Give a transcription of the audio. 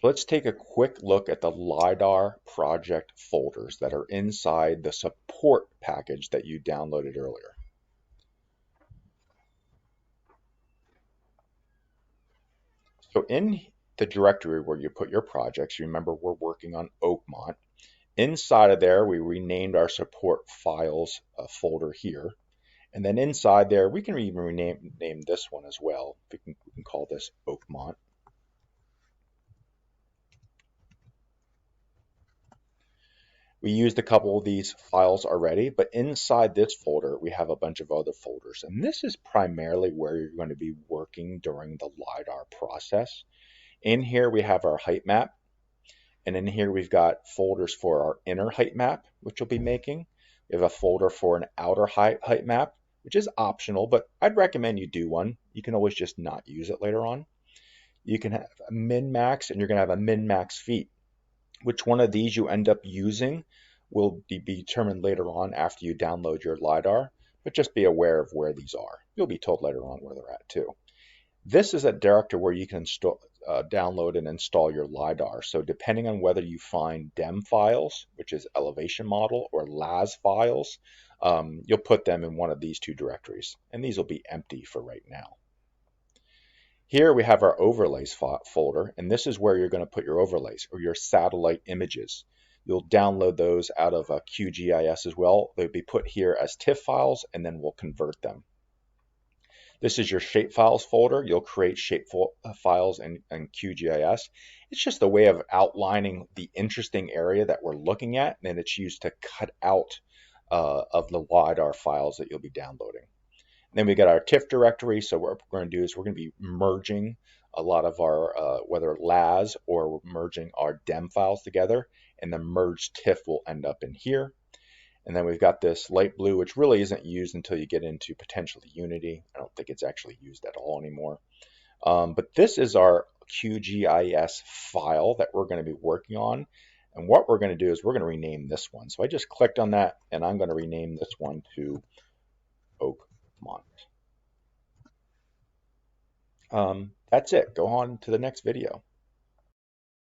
let's take a quick look at the LiDAR project folders that are inside the support package that you downloaded earlier. So in the directory where you put your projects, remember we're working on Oakmont. Inside of there, we renamed our support files folder here. And then inside there, we can even rename this one as well. We can call this Oakmont. We used a couple of these files already, but inside this folder, we have a bunch of other folders. And this is primarily where you're going to be working during the LiDAR process. In here, we have our height map. And in here, we've got folders for our inner height map, which we'll be making. We have a folder for an outer height map, which is optional, but I'd recommend you do one. You can always just not use it later on. You can have a min-max, and you're going to have a min-max feet. Which one of these you end up using will be determined later on after you download your LiDAR, but just be aware of where these are. You'll be told later on where they're at too. This is a directory where you can download and install your LiDAR. So depending on whether you find DEM files, which is elevation model, or LAS files, you'll put them in one of these two directories. And these will be empty for right now. Here we have our overlays folder, and this is where you're going to put your overlays or your satellite images. You'll download those out of a QGIS as well. They'll be put here as TIFF files, and then we'll convert them. This is your shapefiles folder. You'll create shape files in QGIS. It's just a way of outlining the interesting area that we're looking at, and it's used to cut out of the LiDAR files that you'll be downloading. And then we got our TIFF directory. So what we're going to do is we're going to be merging a lot of our, whether LAS or we're merging our DEM files together, and the merged TIFF will end up in here. And then we've got this light blue, which really isn't used until you get into potentially Unity. I don't think it's actually used at all anymore. But this is our QGIS file that we're going to be working on. And what we're going to do is we're going to rename this one. So I just clicked on that, and I'm going to rename this one to Oakmont. That's it. Go on to the next video.